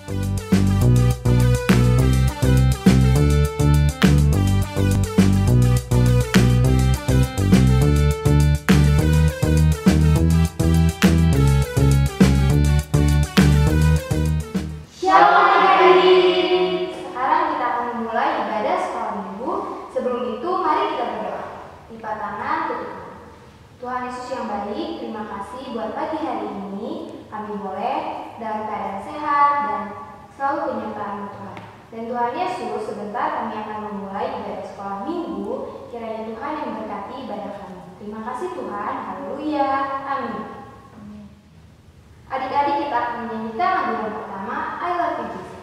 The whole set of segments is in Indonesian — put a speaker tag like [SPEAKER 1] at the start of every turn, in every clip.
[SPEAKER 1] Shalom adik-adik. Sekarang kita akan memulai ibadah sekolah minggu. Sebelum itu mari kita berdoa. Lipat tangan, tutup mata. Tuhan Yesus yang baik, terima kasih buat pagi hari ini. Kami boleh dalam keadaan sehat dan selalu penyertaan Tuhan. Dan Tuhan Yesus, sebentar kami akan memulai ibadah sekolah minggu. Kiranya Tuhan yang memberkati ibadah kami. Terima kasih Tuhan. Haleluya. Amin. Adik-adik, kita akan menyanyikan lagu yang pertama, I Love You Jesus.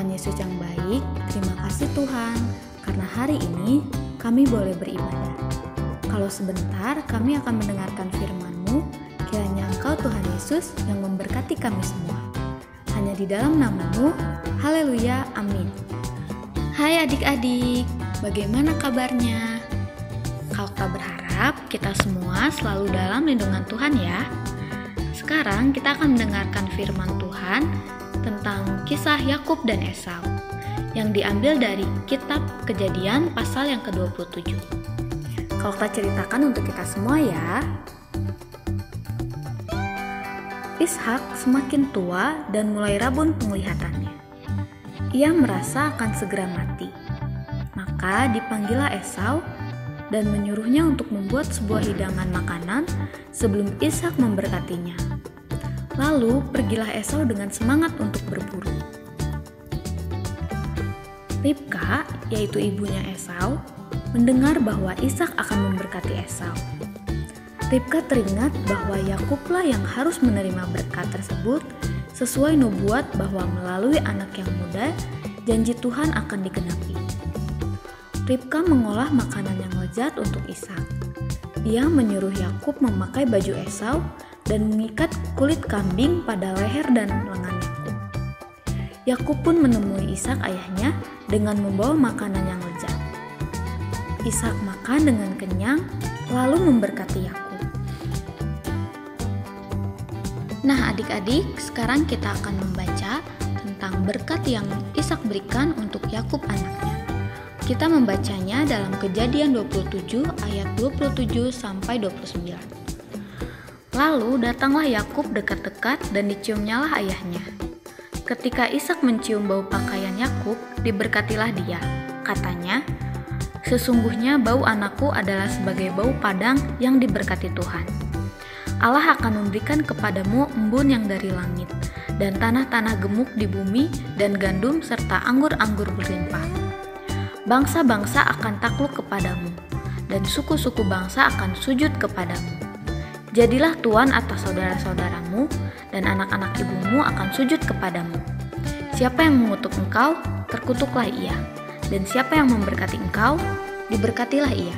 [SPEAKER 2] Tuhan Yesus yang baik, terima kasih Tuhan, karena hari ini kami boleh beribadah. Kalau sebentar kami akan mendengarkan firman-Mu, kiranya Engkau Tuhan Yesus yang memberkati kami semua. Hanya di dalam nama-Mu, haleluya, amin. Hai adik-adik, bagaimana kabarnya? Kakak berharap kita semua selalu dalam lindungan Tuhan ya. Sekarang kita akan mendengarkan firman Tuhan tentang kisah Yakub dan Esau yang diambil dari kitab Kejadian pasal yang ke-27. Kalau kita ceritakan untuk kita semua ya. Ishak semakin tua dan mulai rabun penglihatannya. Ia merasa akan segera mati. Maka dipanggillah Esau dan menyuruhnya untuk membuat sebuah hidangan makanan sebelum Ishak memberkatinya. Lalu pergilah Esau dengan semangat untuk berburu. Ribka, yaitu ibunya Esau, mendengar bahwa Ishak akan memberkati Esau. Ribka teringat bahwa Yakublah yang harus menerima berkat tersebut sesuai nubuat bahwa melalui anak yang muda, janji Tuhan akan digenapi. Ribka mengolah makanan yang lezat untuk Ishak. Ia menyuruh Yakub memakai baju Esau dan mengikat kulit kambing pada leher dan lengan Yakub. Yakub pun menemui Ishak ayahnya dengan membawa makanan yang lezat. Ishak makan dengan kenyang, lalu memberkati Yakub. Nah adik-adik, sekarang kita akan membaca tentang berkat yang Ishak berikan untuk Yakub anaknya. Kita membacanya dalam Kejadian 27 ayat 27 sampai 29. Lalu datanglah Yakub dekat-dekat dan diciumnyalah ayahnya. Ketika Ishak mencium bau pakaian Yakub, diberkatilah dia. Katanya, "Sesungguhnya bau anakku adalah sebagai bau padang yang diberkati Tuhan. Allah akan memberikan kepadamu embun yang dari langit, dan tanah-tanah gemuk di bumi, dan gandum serta anggur-anggur berlimpah. Bangsa-bangsa akan takluk kepadamu, dan suku-suku bangsa akan sujud kepadamu. Jadilah tuan atas saudara-saudaramu, dan anak-anak ibumu akan sujud kepadamu. Siapa yang mengutuk engkau, terkutuklah ia, dan siapa yang memberkati engkau, diberkatilah ia."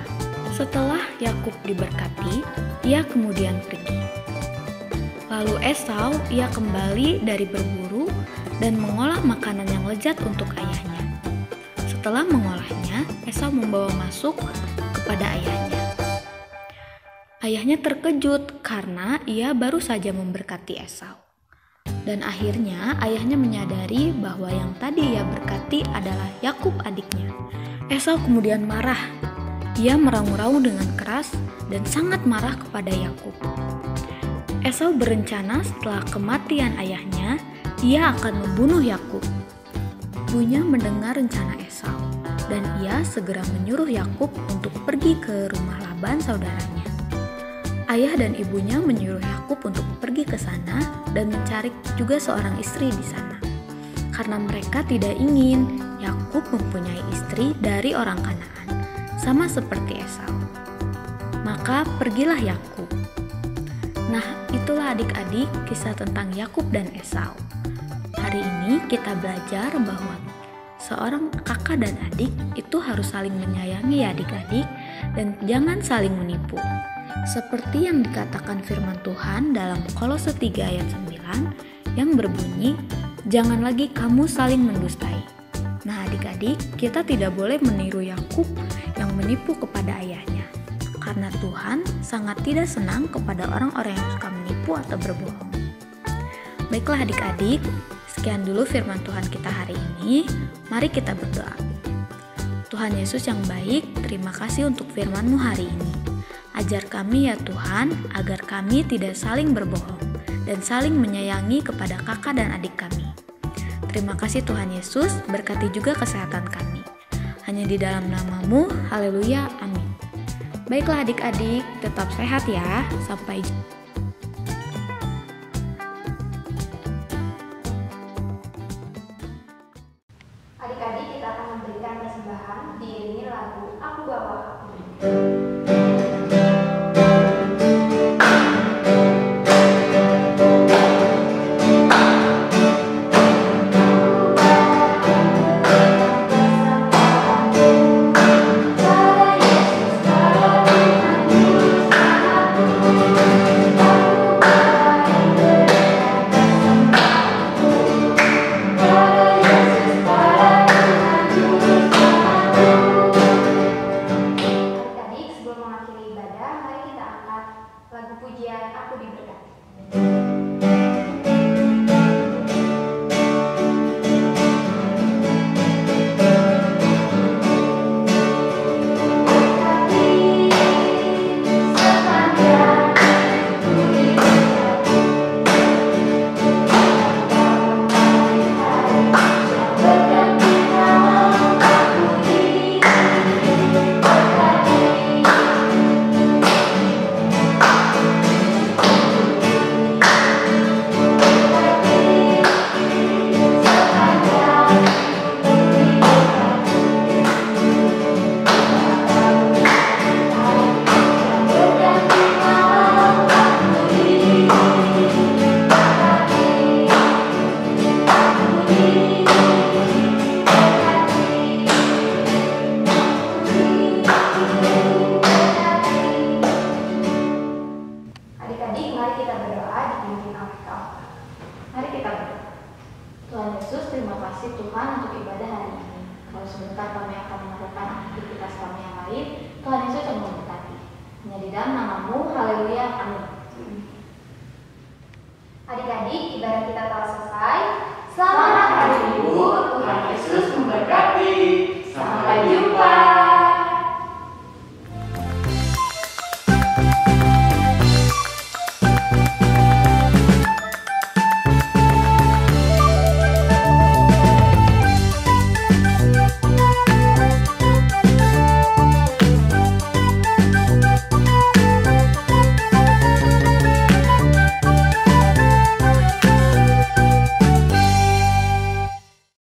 [SPEAKER 2] Setelah Yakub diberkati, ia kemudian pergi. Lalu Esau, ia kembali dari berburu dan mengolah makanan yang lezat untuk ayahnya. Setelah mengolahnya, Esau membawa masuk kepada ayahnya. Ayahnya terkejut karena ia baru saja memberkati Esau. Dan akhirnya ayahnya menyadari bahwa yang tadi ia berkati adalah Yakub adiknya. Esau kemudian marah. Ia meraung-raung dengan keras dan sangat marah kepada Yakub. Esau berencana setelah kematian ayahnya, ia akan membunuh Yakub. Ibunya mendengar rencana Esau, dan ia segera menyuruh Yakub untuk pergi ke rumah Laban saudaranya. Ayah dan ibunya menyuruh Yakub untuk pergi ke sana dan mencari juga seorang istri di sana, karena mereka tidak ingin Yakub mempunyai istri dari orang Kanaan, sama seperti Esau. Maka pergilah Yakub. Nah, itulah adik-adik kisah tentang Yakub dan Esau. Hari ini kita belajar bahwa seorang kakak dan adik itu harus saling menyayangi ya adik-adik, dan jangan saling menipu. Seperti yang dikatakan firman Tuhan dalam Kolose 3 ayat 9 yang berbunyi, "Jangan lagi kamu saling mendustai." Nah adik-adik, kita tidak boleh meniru Yakub yang menipu kepada ayahnya, karena Tuhan sangat tidak senang kepada orang-orang yang suka menipu atau berbohong. Baiklah adik-adik, sekian dulu firman Tuhan kita hari ini. Mari kita berdoa. Tuhan Yesus yang baik, terima kasih untuk firman-Mu hari ini. Ajar kami ya Tuhan, agar kami tidak saling berbohong dan saling menyayangi kepada kakak dan adik kami. Terima kasih Tuhan Yesus, berkati juga kesehatan kami. Hanya di dalam nama-Mu, haleluya, amin. Baiklah adik-adik, tetap sehat ya, sampai jumpa.
[SPEAKER 1] Adik-adik, kita akan memberikan persembahan diiringi lagu Aku Bawa Aku. Yesus, terima kasih Tuhan untuk ibadah hari ini. Kalau sebentar kami akan melakukan aktivitas kami yang lain, Tuhan Yesus yang memberkati. Hanya di dalam nama-Mu, haleluya, amin. Adik-adik, ibadah kita telah selesai. Selamat hari